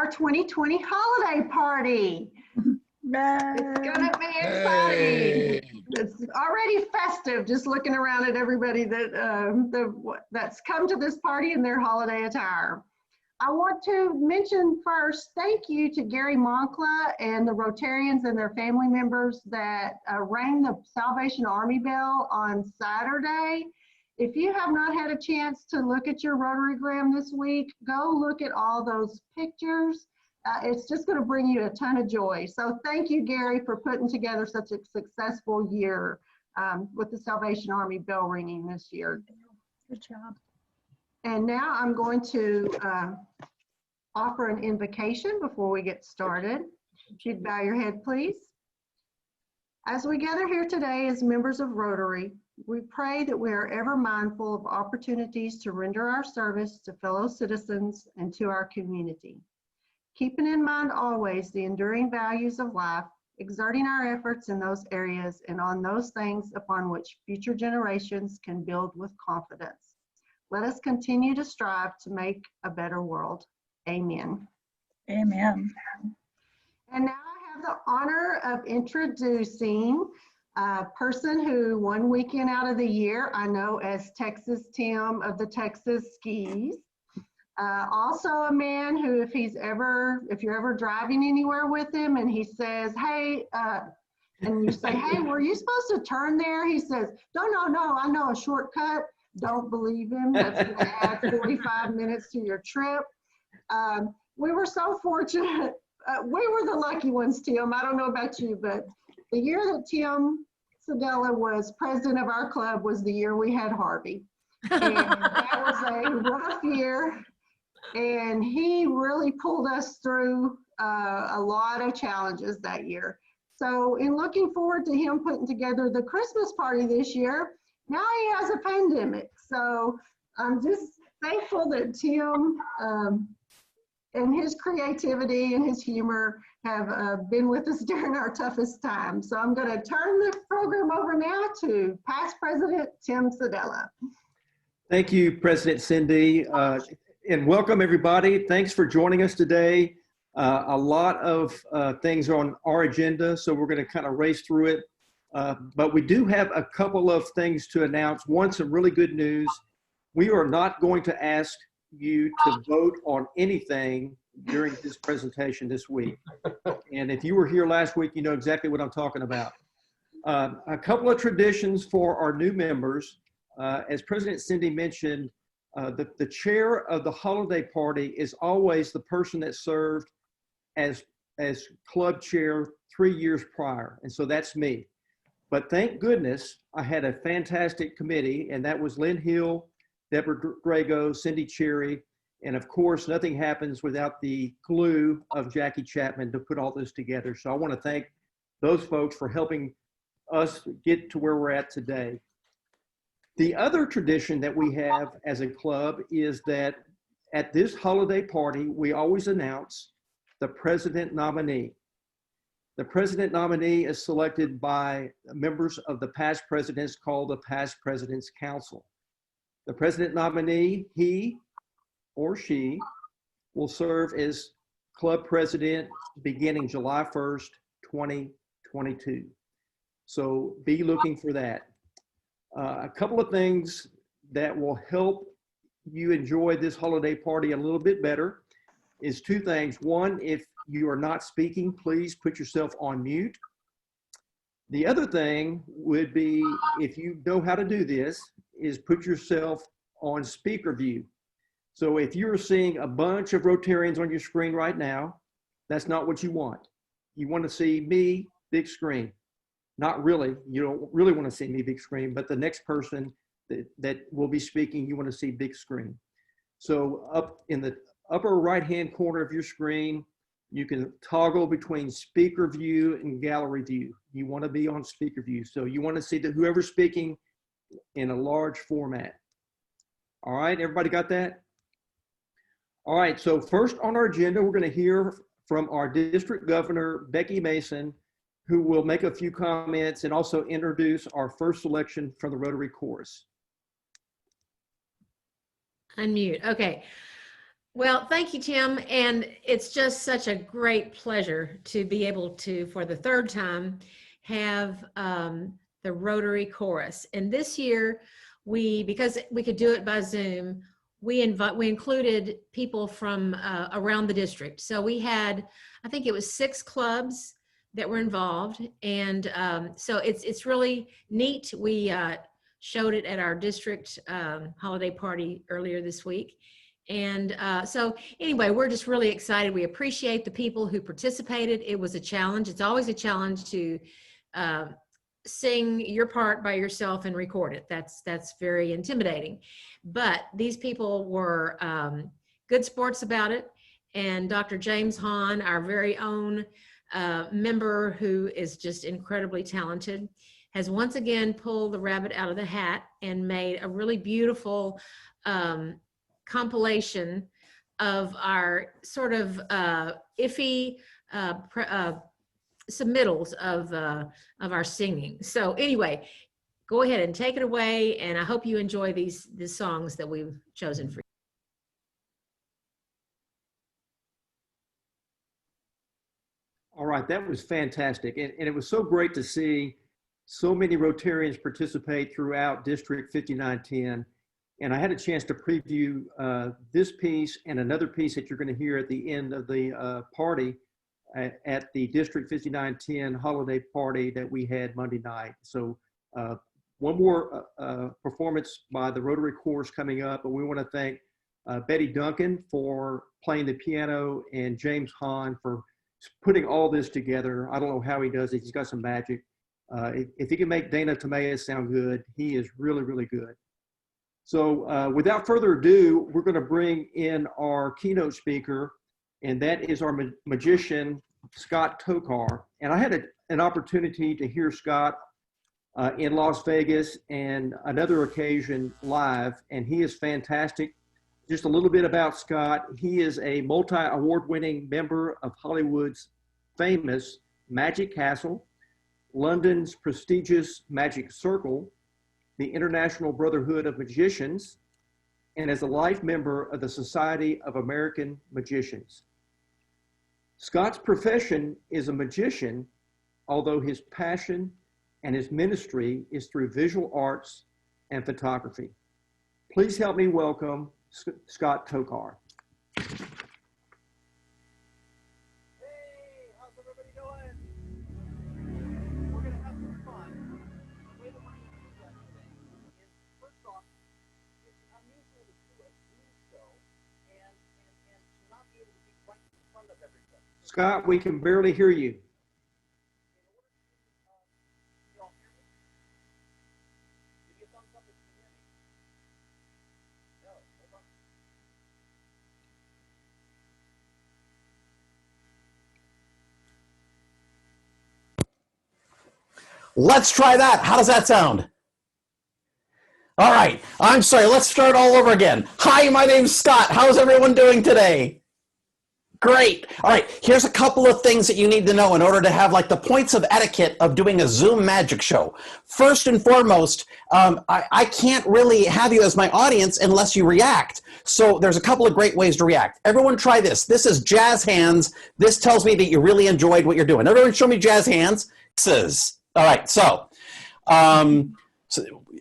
our 2020 holiday party. It's gonna be exciting. It's already festive just looking around at everybody that's come to this party in their holiday attire. I want to mention first, thank you to Gary Moncla and the Rotarians and their family members that rang the Salvation Army bell on Saturday. If you have not had a chance to look at your Rotarygram this week, go look at all those pictures. It's just going to bring you a ton of joy. So thank you, Gary, for putting together such a successful year with the Salvation Army bell ringing this year. Good job. And now I'm going to offer an invocation before we get started. If you'd bow your head, please. As we gather here today as members of Rotary, we pray that we are ever mindful of opportunities to render our service to fellow citizens and to our community. Keeping in mind always the enduring values of life, exerting our efforts in those areas and on those things upon which future generations can build with confidence. Let us continue to strive to make a better world. Amen. Amen. And now I have the honor of introducing a person who one weekend out of the year I know as Texas Tim of the Texas Skis. Also a man who, if you're ever driving anywhere with him and he says, hey, and you say, hey, were you supposed to turn there? He says, no, I know a shortcut. Don't believe him. That's going to add 45 minutes to your trip. We were so fortunate. We were the lucky ones, Tim. I don't know about you, but the year that Tim Sedella was president of our club was the year we had Harvey. And that was a rough year. And he really pulled us through a lot of challenges that year. So in looking forward to him putting together the Christmas party this year, now he has a pandemic. So I'm just thankful that Tim and his creativity and his humor have been with us during our toughest time. So I'm going to turn the program over now to past President Tim Sedella. Thank you, President Cindy, and welcome everybody. Thanks for joining us today. A lot of things are on our agenda, so we're going to kind of race through it. But we do have a couple of things to announce. One, some really good news. We are not going to ask you to vote on anything during this presentation this week. And if you were here last week, you know exactly what I'm talking about. A couple of traditions for our new members. As President Cindy mentioned, the chair of the holiday party is always the person that served as club chair 3 years prior. And so that's me. But thank goodness I had a fantastic committee, and that was Lynn Hill, Deborah Drago, Cindy Cherry, and of course, nothing happens without the glue of Jackie Chapman to put all this together. So I want to thank those folks for helping us get to where we're at today. The other tradition that we have as a club is that at this holiday party, we always announce the president nominee. The president nominee is selected by members of the past presidents called the Past President's Council. The president nominee, he or she, will serve as club president beginning July 1st, 2022. So be looking for that. A couple of things that will help you enjoy this holiday party a little bit better is two things. One, if you are not speaking, please put yourself on mute. The other thing would be, if you know how to do this, is put yourself on speaker view. So if you're seeing a bunch of Rotarians on your screen right now, that's not what you want. You want to see me, big screen. Not really, you don't really want to see me big screen, but the next person that will be speaking, you want to see big screen. So up in the upper right-hand corner of your screen, you can toggle between speaker view and gallery view. You want to be on speaker view. So you want to see whoever's speaking in a large format. All right, everybody got that? All right, so first on our agenda, we're going to hear from our district governor, Becky Mason, who will make a few comments and also introduce our first selection from the Rotary Chorus. Unmute. Okay. Well, thank you, Tim. And it's just such a great pleasure to be able to, for the third time, have the Rotary Chorus. And this year, because we could do it by Zoom, we included people from around the district. So we had, I think it was 6 clubs that were involved. And so it's really neat. We showed it at our district holiday party earlier this week. And so anyway, we're just really excited. We appreciate the people who participated. It was a challenge. It's always a challenge to sing your part by yourself and record it. That's very intimidating. But these people were good sports about it. And Dr. James Hahn, our very own member who is just incredibly talented, has once again pulled the rabbit out of the hat and made a really beautiful compilation of our sort of iffy submittals of our singing. So anyway, go ahead and take it away, and I hope you enjoy these songs that we've chosen for you. All right, that was fantastic. And it was so great to see so many Rotarians participate throughout District 5910. And I had a chance to preview this piece and another piece that you're going to hear at the end of the party at the District 5910 holiday party that we had Monday night. So one more performance by the Rotary Chorus coming up, but we want to thank Betty Duncan for playing the piano and James Hahn for putting all this together. I don't know how he does it. He's got some magic. If he can make Dana Tomei sound good, he is really, really good. So without further ado, we're going to bring in our keynote speaker, and that is our magician, Scott Tokar. And I had an opportunity to hear Scott in Las Vegas and another occasion live, and he is fantastic. Just a little bit about Scott. He is a multi-award-winning member of Hollywood's famous Magic Castle, London's prestigious Magic Circle, the International Brotherhood of Magicians, and as a life member of the Society of American Magicians. Scott's profession is a magician, although his passion and his ministry is through visual arts and photography. Please help me welcome Scott Tokar. Scott, we can barely hear you. Let's try that. How does that sound? All right. I'm sorry. Let's start all over again. Hi, my name's Scott. How's everyone doing today? Great. All right. Here's a couple of things that you need to know in order to have like the points of etiquette of doing a Zoom magic show. First and foremost, I can't really have you as my audience unless you react. So there's a couple of great ways to react. Everyone try this. This is jazz hands. This tells me that you really enjoyed what you're doing. Everyone show me jazz hands. All right. So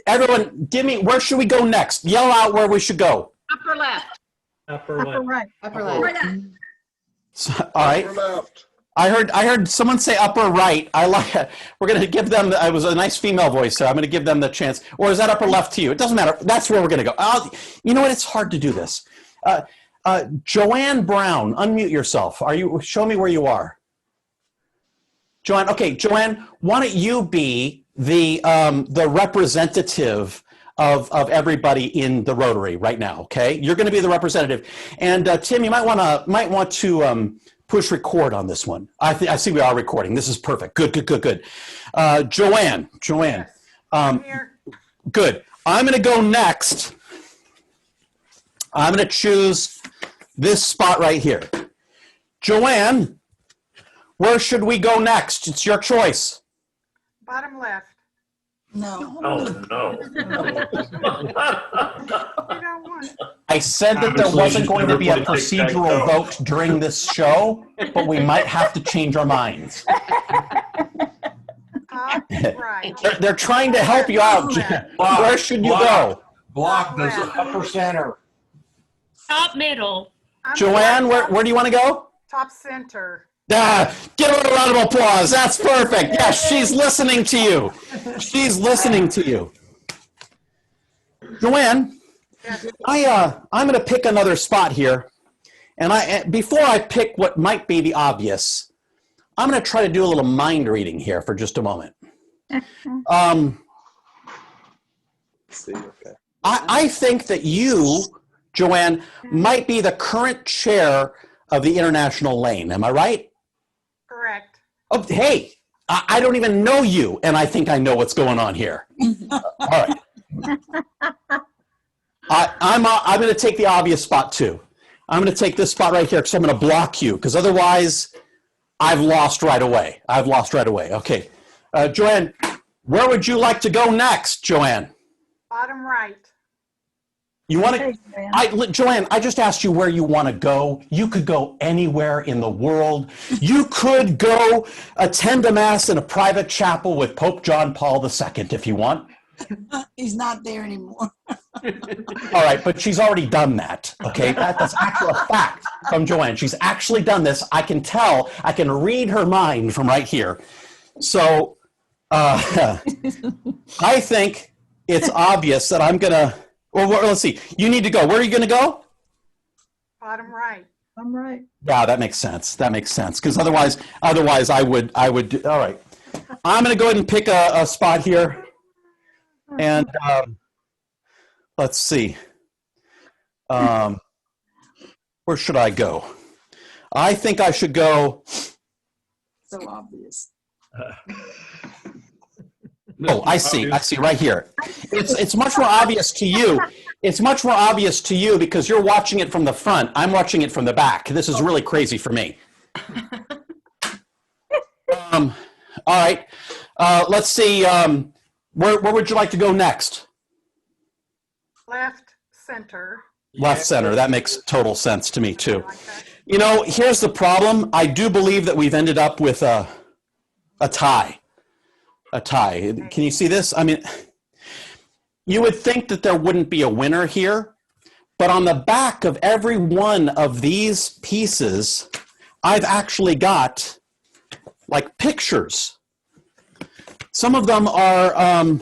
everyone give me, where should we go next? Yell out where we should go. Upper left. Upper right. Upper left. So, all right. Upper left. I heard someone say upper right. I like it. We're going to give them, it was a nice female voice, so I'm going to give them the chance. Or is that upper left to you? It doesn't matter. That's where we're going to go. You know what? It's hard to do this. Joanne Brown, unmute yourself. Show me where you are. Joanne, okay, Joanne, why don't you be the representative of everybody in the Rotary right now, okay? You're going to be the representative. And Tim, you might want to push record on this one. I see we are recording. This is perfect. Good. Joanne, good. I'm going to go next. I'm going to choose this spot right here. Joanne, where should we go next? It's your choice. Bottom left. No. Oh, no. You don't want it. I said that there wasn't going to be a procedural vote during this show, but we might have to change our minds. Right. They're trying to help you out. Where should you go? Block this upper center. Top middle. I'm Joanne, sorry, where do you want to go? top center. Give her a round of applause. That's perfect. Yes, she's listening to you. She's listening to you. Joanne, I'm going to pick another spot here. And before I pick what might be the obvious, I'm going to try to do a little mind reading here for just a moment. I think that you, Joanne, might be the current chair of the International Lane. Am I right? Correct. Oh, hey, I don't even know you, and I think I know what's going on here. All right. I'm going to take the obvious spot too. I'm going to take this spot right here because I'm going to block you, because otherwise I've lost right away. Okay. Joanne, where would you like to go next, Joanne? Bottom right. You want to? Hey, Joanne. Joanne, I just asked you where you want to go. You could go anywhere in the world. You could go attend a mass in a private chapel with Pope John Paul II if you want. He's not there anymore. All right, but she's already done that, okay? That's actually a fact from Joanne. She's actually done this. I can tell. I can read her mind from right here. So I think it's obvious that I'm going to, well, let's see. You need to go. Where are you going to go? Bottom right. I'm right. Yeah, that makes sense. Because otherwise I would, all right. I'm going to go ahead and pick a spot here. And let's see. Where should I go? I think I should go. So obvious. Oh, I see right here. It's much more obvious to you. It's much more obvious to you because you're watching it from the front. I'm watching it from the back. This is really crazy for me. All right. Let's see. Where would you like to go next? Left center. Left center. That makes total sense to me too. Like that. You know, here's the problem. I do believe that we've ended up with a tie. A tie. Can you see this? I mean, you would think that there wouldn't be a winner here, but on the back of every one of these pieces, I've actually got like pictures. Some of them are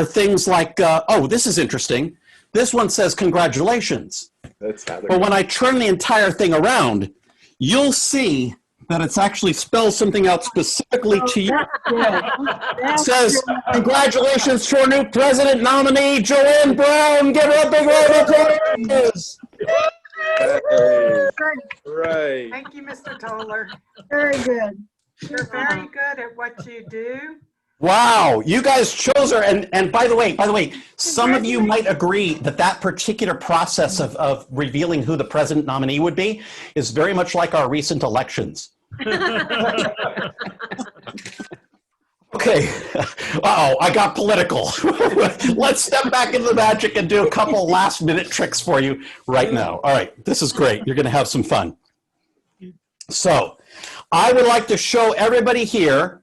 things like, oh, this is interesting. This one says congratulations. But when I turn the entire thing around, you'll see that it's actually spells something out specifically to you. It says, congratulations to our new president nominee, Joanne Brown. Give her a big round of applause. Right. Thank you, Mr. Toller. Very good. You're very good at what you do. Wow, you guys chose her. And by the way, some of you might agree that that particular process of revealing who the president nominee would be is very much like our recent elections. Okay. Uh-oh, I got political. Let's step back into the magic and do a couple last minute tricks for you right now. All right, this is great. You're going to have some fun. So I would like to show everybody here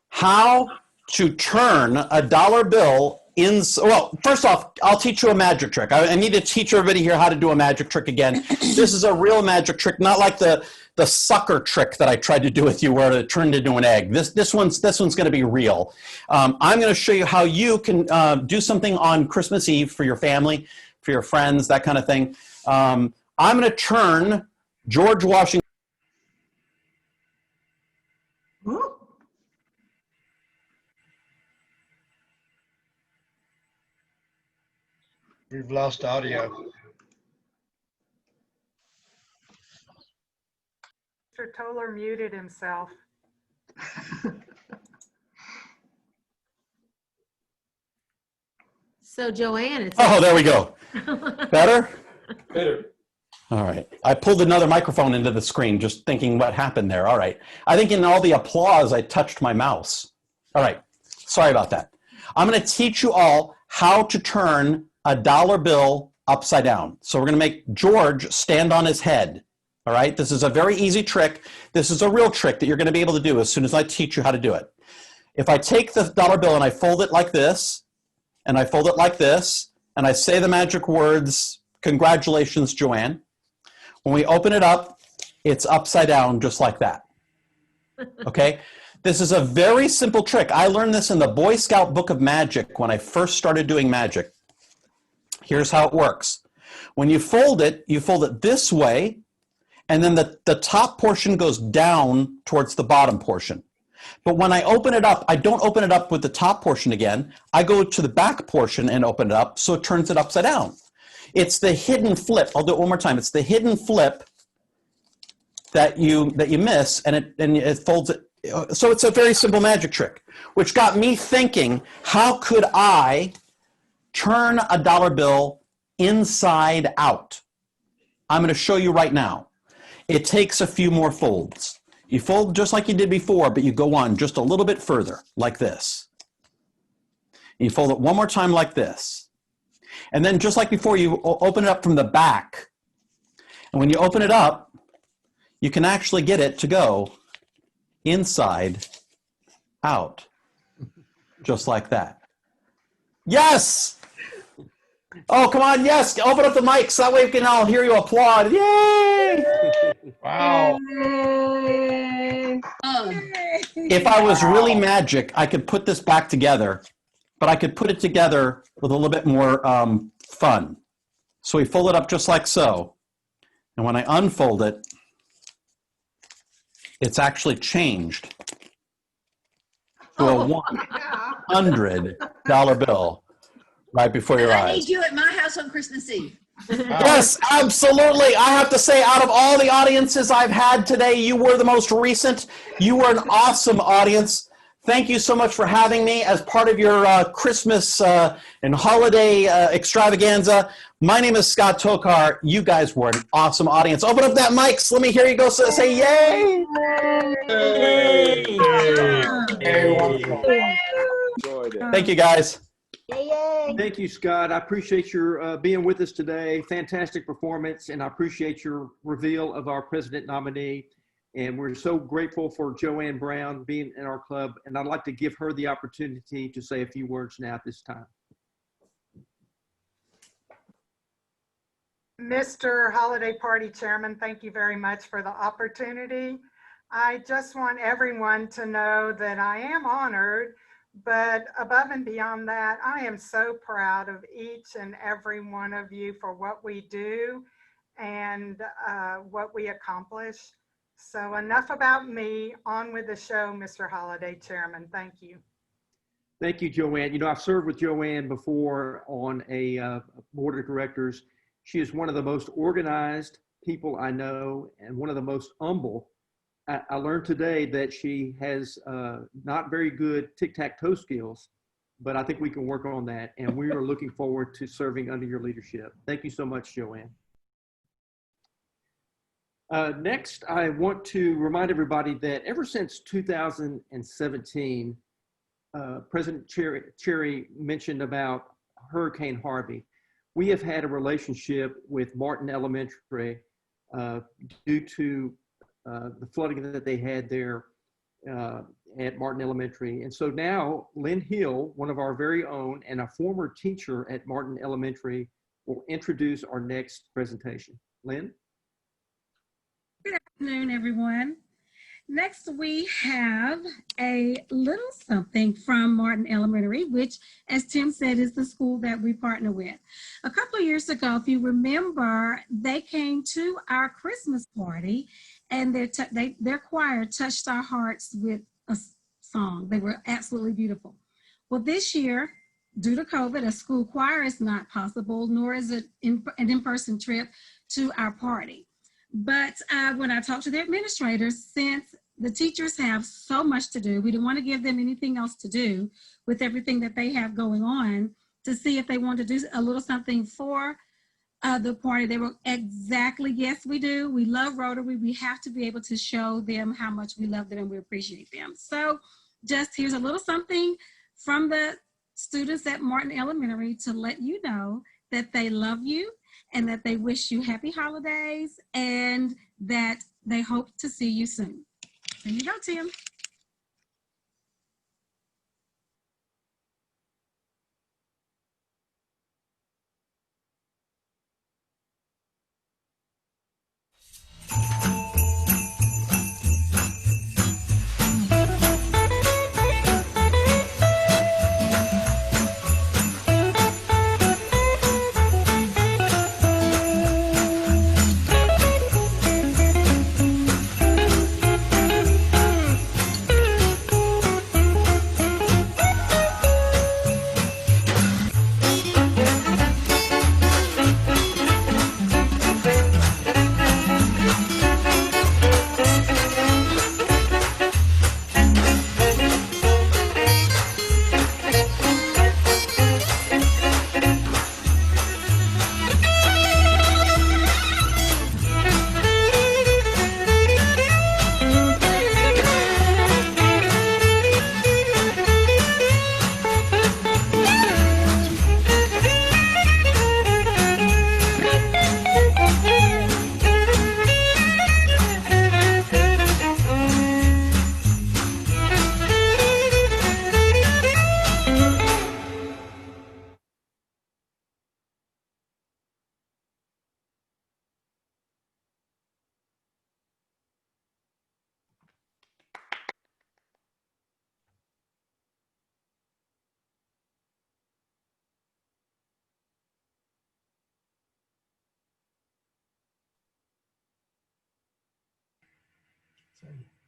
how to turn a dollar bill in. Well, first off, I'll teach you a magic trick. I need to teach everybody here how to do a magic trick again. This is a real magic trick, not like the sucker trick that I tried to do with you where it turned into an egg. This one's going to be real. I'm going to show you how you can do something on Christmas Eve for your family, for your friends, that kind of thing. I'm going to turn George Washington. We've lost audio. Mr. Toller muted himself. So Joanne, it's. Oh, there we go. Better? Better. All right. I pulled another microphone into the screen just thinking what happened there. All right. I think in all the applause, I touched my mouse. All right. Sorry about that. I'm going to teach you all how to turn a dollar bill upside down. So we're going to make George stand on his head. All right, this is a very easy trick. This is a real trick that you're going to be able to do as soon as I teach you how to do it. If I take the dollar bill and I fold it like this, and I fold it like this, and I say the magic words, congratulations, Joanne. When we open it up, it's upside down just like that. Okay? This is a very simple trick. I learned this in the Boy Scout Book of Magic when I first started doing magic. Here's how it works. When you fold it this way, and then the top portion goes down towards the bottom portion. But when I open it up, I don't open it up with the top portion again. I go to the back portion and open it up, so it turns it upside down. It's the hidden flip. I'll do it one more time. It's the hidden flip that you miss, and it folds it. So it's a very simple magic trick, which got me thinking, how could I turn a dollar bill inside out? I'm going to show you right now. It takes a few more folds. You fold just like you did before, but you go on just a little bit further, like this. You fold it one more time like this. And then just like before, you open it up from the back. And when you open it up, you can actually get it to go inside out, just like that. Yes! Oh, come on, yes, open up the mics, that way we can all hear you applaud. Yay! Wow. If I was really magic, I could put this back together, but I could put it together with a little bit more fun. So we fold it up just like so. And when I unfold it, it's actually changed to a $100 bill right before your I eyes. need you at my house on Christmas Eve. Yes, absolutely. I have to say, out of all the audiences I've had today, you were the most recent. You were an awesome audience. Thank you so much for having me as part of your Christmas and holiday extravaganza. My name is Scott Tokar. You guys were an awesome audience. Open up that mic. So let me hear you go say yay. Thank you, guys. Thank you, Scott. I appreciate your being with us today. Fantastic performance, and I appreciate your reveal of our president nominee. And we're so grateful for Joanne Brown being in our club, and I'd like to give her the opportunity to say a few words now at this time. Mr. Holiday Party Chairman, thank you very much for the opportunity. I just want everyone to know that I am honored, but above and beyond that, I am so proud of each and every one of you for what we do and what we accomplish. So enough about me, on with the show, Mr. Holiday Chairman. Thank you. Thank you, Joanne. You know, I've served with Joanne before on a board of directors. She is one of the most organized people I know and one of the most humble. I learned today that she has not very good tic-tac-toe skills, but I think we can work on that, and we are looking forward to serving under your leadership. Thank you so much, Joanne. Next, I want to remind everybody that ever since 2017, President Cherry mentioned about Hurricane Harvey. We have had a relationship with Martin Elementary due to the flooding that they had there at Martin Elementary. And so now Lynn Hill, one of our very own and a former teacher at Martin Elementary, will introduce our next presentation. Lynn? Good afternoon, everyone. Next, we have a little something from Martin Elementary, which, as Tim said, is the school that we partner with. A couple of years ago, if you remember, they came to our Christmas party, and their choir touched our hearts with a song. They were absolutely beautiful. Well, this year, due to COVID, a school choir is not possible, nor is it an in-person trip to our party. But when I talked to the administrators, since the teachers have so much to do, we didn't want to give them anything else to do with everything that they have going on, to see if they wanted to do a little something for the party. They were exactly, yes, we do. We love Rotary. We have to be able to show them how much we love them and we appreciate them. So just here's a little something from the students at Martin Elementary to let you know that they love you and that they wish you happy holidays and that they hope to see you soon. There you go, Tim.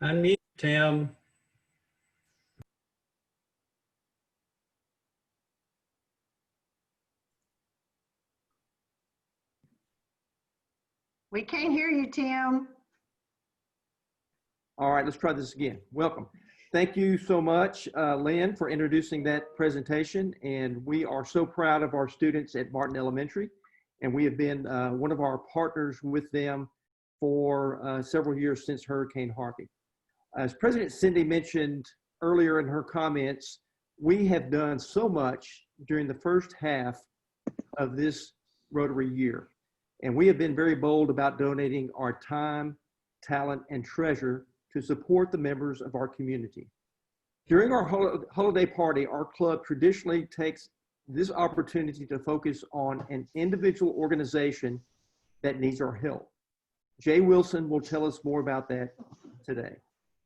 I need Tim. We can't hear you, Tim. All right, let's try this again. Welcome. Thank you so much, Lynn, for introducing that presentation. And we are so proud of our students at Martin Elementary. And we have been one of our partners with them for several years since Hurricane Harvey. As President Cindy mentioned earlier in her comments, we have done so much during the first half of this Rotary year. And we have been very bold about donating our time, talent, and treasure to support the members of our community. During our holiday party, our club traditionally takes this opportunity to focus on an individual organization that needs our help. Jay Wilson will tell us more about that today.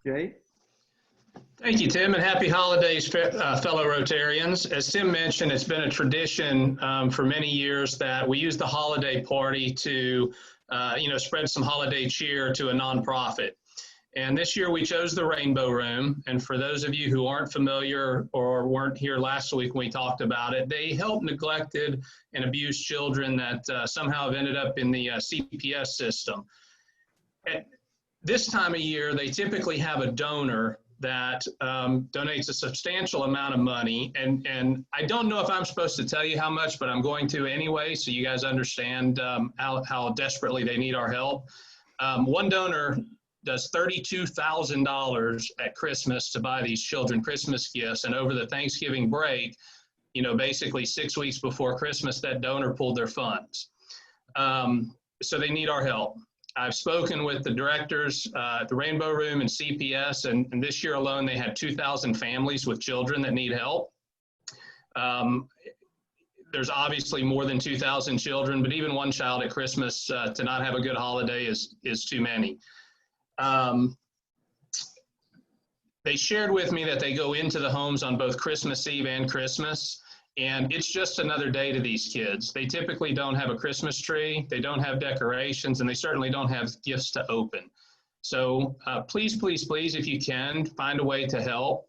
Jay? Thank you, Tim, and happy holidays, fellow Rotarians. As Tim mentioned, it's been a tradition for many years that we use the holiday party to, spread some holiday cheer to a nonprofit. And this year we chose the Rainbow Room. And for those of you who aren't familiar or weren't here last week when we talked about it, they help neglected and abused children that somehow have ended up in the CPS system. At this time of year, they typically have a donor that donates a substantial amount of money. And I don't know if I'm supposed to tell you how much, but I'm going to anyway, so you guys understand how desperately they need our help. One donor does $32,000 at Christmas to buy these children Christmas gifts. And over the Thanksgiving break, basically 6 weeks before Christmas, that donor pulled their funds. So they need our help. I've spoken with the directors at the Rainbow Room and CPS, and this year alone, they had 2,000 families with children that need help. There's obviously more than 2,000 children, but even one child at Christmas to not have a good holiday is too many. They shared with me that they go into the homes on both Christmas Eve and Christmas, and it's just another day to these kids. They typically don't have a Christmas tree, they don't have decorations, and they certainly don't have gifts to open. So please, please, please, if you can, find a way to help.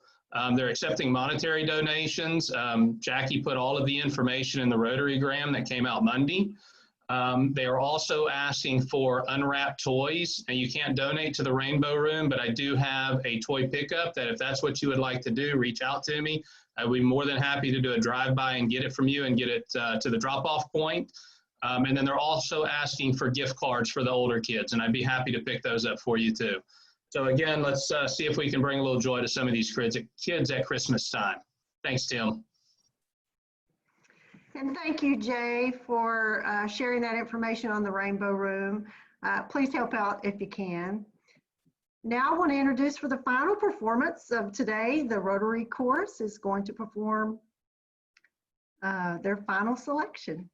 They're accepting monetary donations. Jackie put all of the information in the Rotarygram that came out Monday. They are also asking for unwrapped toys, and you can't donate to the Rainbow Room, but I do have a toy pickup that if that's what you would like to do, reach out to me. I'd be more than happy to do a drive-by and get it from you and get it to the drop-off point. And then they're also asking for gift cards for the older kids, and I'd be happy to pick those up for you too. So again, let's see if we can bring a little joy to some of these kids at Christmas time. Thanks, Tim. And thank you, Jay, for sharing that information on the Rainbow Room. Please help out if you can. Now I want to introduce for the final performance of today, the Rotary Chorus is going to perform their final selection.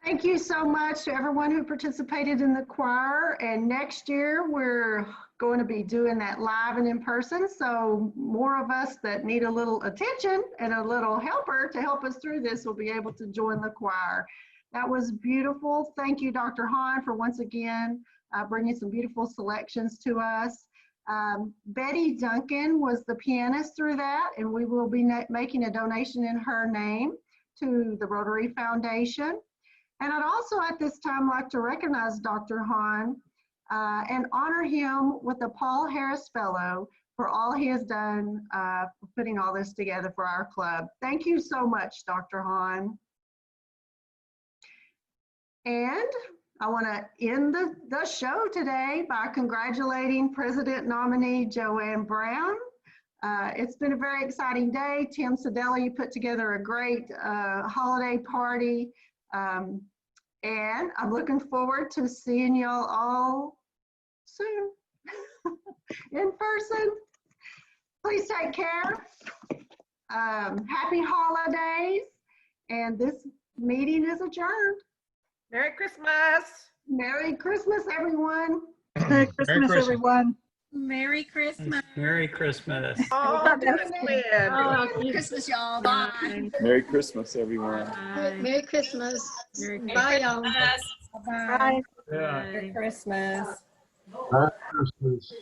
Thank you so much to everyone who participated in the choir. And next year, we're going to be doing that live and in person. So more of us that need a little attention and a little helper to help us through this will be able to join the choir. That was beautiful. Thank you, Dr. Hahn, for once again bringing some beautiful selections to us. Betty Duncan was the pianist through that, and we will be making a donation in her name to the Rotary Foundation. And I'd also at this time like to recognize Dr. Hahn and honor him with the Paul Harris Fellow for all he has done for putting all this together for our club. Thank you so much, Dr. Hahn. And I want to end the show today by congratulating President nominee Joanne Brown. It's been a very exciting day. Tim Sedella, you put together a great holiday party. And I'm looking forward to seeing y'all all soon in person. Please take care. Happy holidays. And this meeting is adjourned. Merry Christmas. Merry Christmas, everyone. Merry Christmas, everyone. Merry Christmas. Merry Christmas. Oh, that's weird. Merry Christmas, y'all. Bye. Merry Christmas, everyone. Merry Christmas. Bye, y'all. Bye. Yeah. Merry Christmas. Merry Christmas.